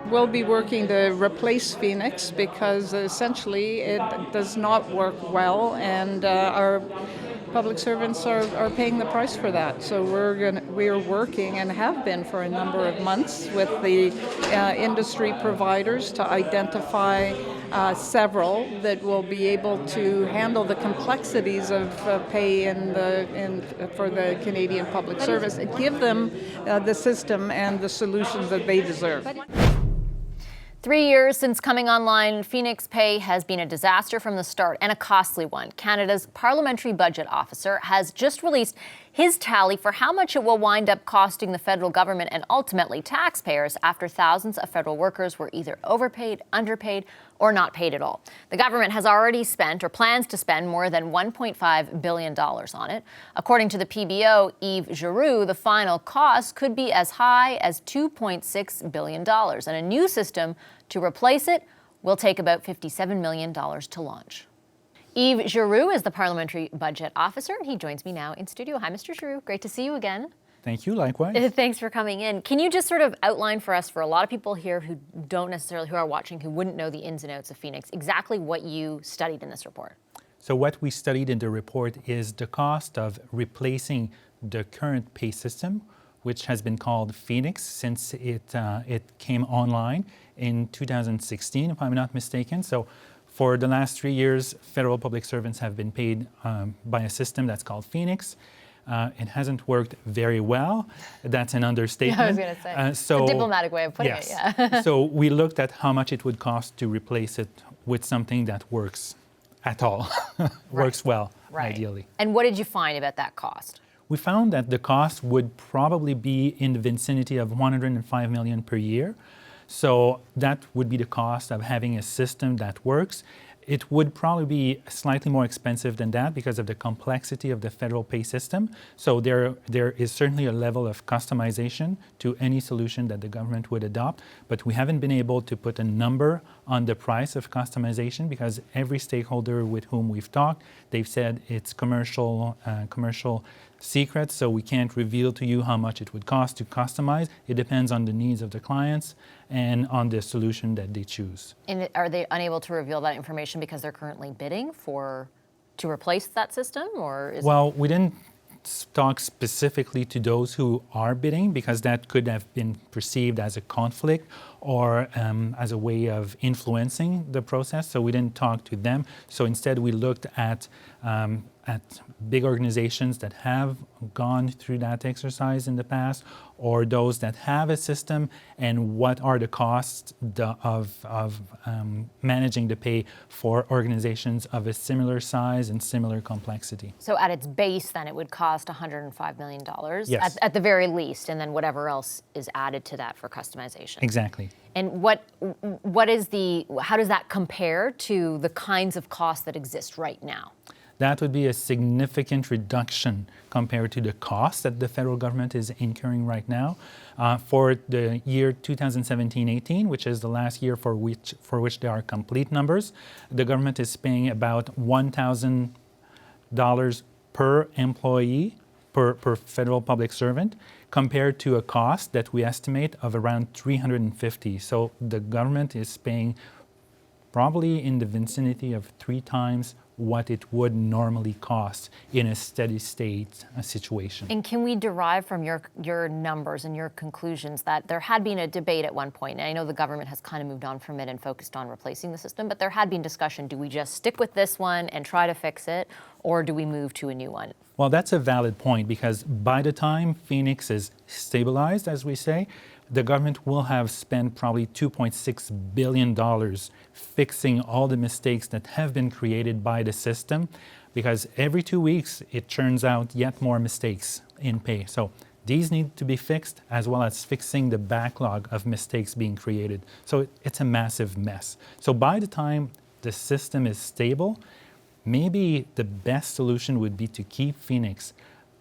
We'll be working to replace Phoenix because essentially it does not work well, and our public servants are paying the price for that. So we're working and have been for a number of months with the industry providers to identify several that will be able to handle the complexities of pay for the Canadian public service and give them the system and the solutions that they deserve. 3 years since coming online, Phoenix Pay has been a disaster from the start and a costly one. Canada's Parliamentary Budget Officer has just released his tally for how much it will wind up costing the federal government and ultimately taxpayers after thousands of federal workers were either overpaid, underpaid, or not paid at all. The government has already spent or plans to spend more than $1.5 billion on it. According to the PBO, Yves Giroux, the final cost could be as high as $2.6 billion, and a new system to replace it will take about $57 million to launch. Yves Giroux is the Parliamentary Budget Officer. He joins me now in studio. Hi, Mr. Giroux. Great to see you again. Thank you, likewise. Thanks for coming in. Can you just sort of outline for us, for a lot of people here who who are watching, who wouldn't know the ins and outs of Phoenix, exactly what you studied in this report? So what we studied in the report is the cost of replacing the current pay system, which has been called Phoenix since it came online in 2016, if I'm not mistaken. So for the last 3 years, federal public servants have been paid by a system that's called Phoenix. It hasn't worked very well. That's an understatement. I was going to say. It's a diplomatic way of putting it, yeah. So we looked at how much it would cost to replace it with something that works at all, works well, ideally. And what did you find about that cost? We found that the cost would probably be in the vicinity of $105 million per year. So that would be the cost of having a system that works. It would probably be slightly more expensive than that because of the complexity of the federal pay system. So there is certainly a level of customization to any solution that the government would adopt, but we haven't been able to put a number on the price of customization because every stakeholder with whom we've talked, they've said it's commercial secret, so we can't reveal to you how much it would cost to customize. It depends on the needs of the clients and on the solution that they choose. And are they unable to reveal that information because they're currently bidding to replace that system, or is we didn't talk specifically to those who are bidding because that could have been perceived as a conflict or as a way of influencing the process. So we didn't talk to them. So instead we looked at big organizations that have gone through that exercise in the past or those that have a system and what are the costs of managing the pay for organizations of a similar size and similar complexity. So at its base then it would cost $105 million yes. at the very least, and then whatever else is added to that for customization. Exactly. And how does that compare to the kinds of costs that exist right now? That would be a significant reduction compared to the cost that the federal government is incurring right now. For the year 2017-18, which is the last year for which there are complete numbers, the government is paying about $1,000 per employee, per federal public servant, compared to a cost that we estimate of around $350. So the government is paying probably in the vicinity of 3 times what it would normally cost in a steady state situation. And can we derive from your numbers and your conclusions that there had been a debate at one point, and I know the government has kind of moved on from it and focused on replacing the system, but there had been discussion, do we just stick with this one and try to fix it, or do we move to a new one? Well, that's a valid point because by the time Phoenix is stabilized, as we say, the government will have spent probably $2.6 billion fixing all the mistakes that have been created by the system because every 2 weeks it churns out yet more mistakes in pay. So these need to be fixed as well as fixing the backlog of mistakes being created. So it's a massive mess. So by the time the system is stable, maybe the best solution would be to keep Phoenix,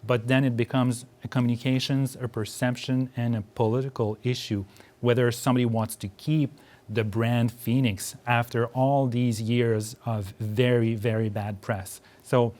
but then it becomes a communications, a perception, and a political issue, whether somebody wants to keep the brand Phoenix after all these years of very, very bad press. So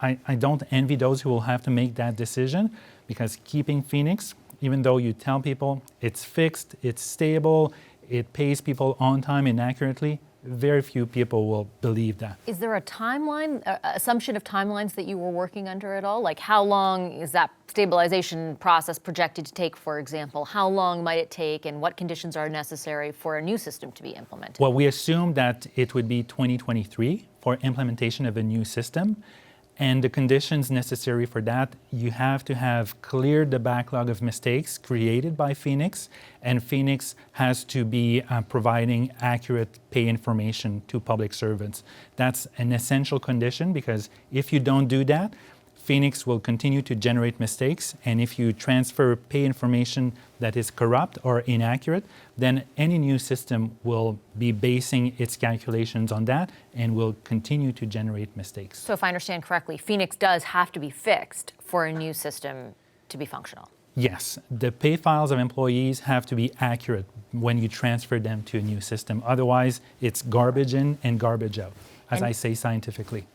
I don't envy those who will have to make that decision because keeping Phoenix, even though you tell people it's fixed, it's stable, it pays people on time and accurately, very few people will believe that. Is there a timeline, assumption of timelines that you were working under at all? Like how long is that stabilization process projected to take, for example? How long might it take and what conditions are necessary for a new system to be implemented? Well, we assumed that it would be 2023 for implementation of a new system. And the conditions necessary for that, you have to have cleared the backlog of mistakes created by Phoenix, and Phoenix has to be providing accurate pay information to public servants. That's an essential condition because if you don't do that, Phoenix will continue to generate mistakes, and if you transfer pay information that is corrupt or inaccurate, then any new system will be basing its calculations on that and will continue to generate mistakes. So if I understand correctly, Phoenix does have to be fixed for a new system to be functional. Yes, the pay files of employees have to be accurate when you transfer them to a new system. Otherwise, it's garbage in and garbage out, as I say scientifically.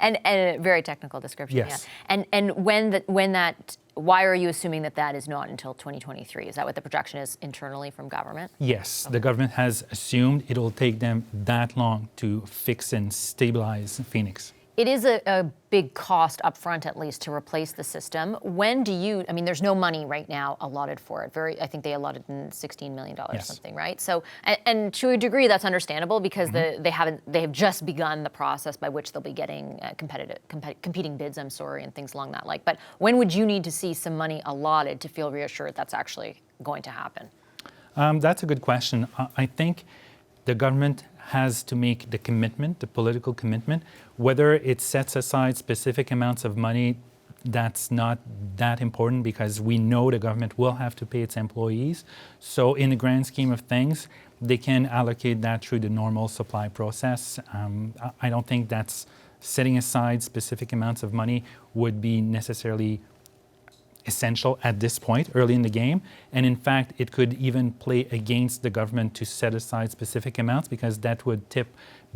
and a very technical description. Yes. Yeah. And why are you assuming that is not until 2023? Is that what the projection is internally from government? Yes, the government has assumed it'll take them that long to fix and stabilize Phoenix. It is a big cost up front, at least, to replace the system. When do you, I mean, there's no money right now allotted for it. I think they allotted $16 million or something, right? So, and to a degree, that's understandable because they have just begun the process by which they'll be getting competing bids, and things along that like. But when would you need to see some money allotted to feel reassured that's actually going to happen? That's a good question. I think the government has to make the commitment, the political commitment. Whether it sets aside specific amounts of money, that's not that important because we know the government will have to pay its employees. So in the grand scheme of things, they can allocate that through the normal supply process. I don't think that's setting aside specific amounts of money would be necessarily essential at this point, early in the game. And in fact, it could even play against the government to set aside specific amounts because that would tip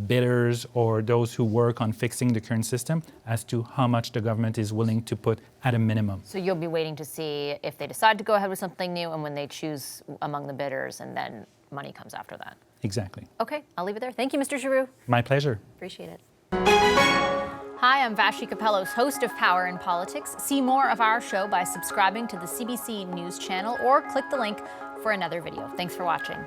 bidders or those who work on fixing the current system as to how much the government is willing to put at a minimum. So you'll be waiting to see if they decide to go ahead with something new and when they choose among the bidders, and then money comes after that. Exactly. Okay, I'll leave it there. Thank you, Mr. Giroux. My pleasure. Appreciate it. Hi, I'm Vashi Capellos, host of Power in Politics. See more of our show by subscribing to the CBC News channel or click the link for another video. Thanks for watching.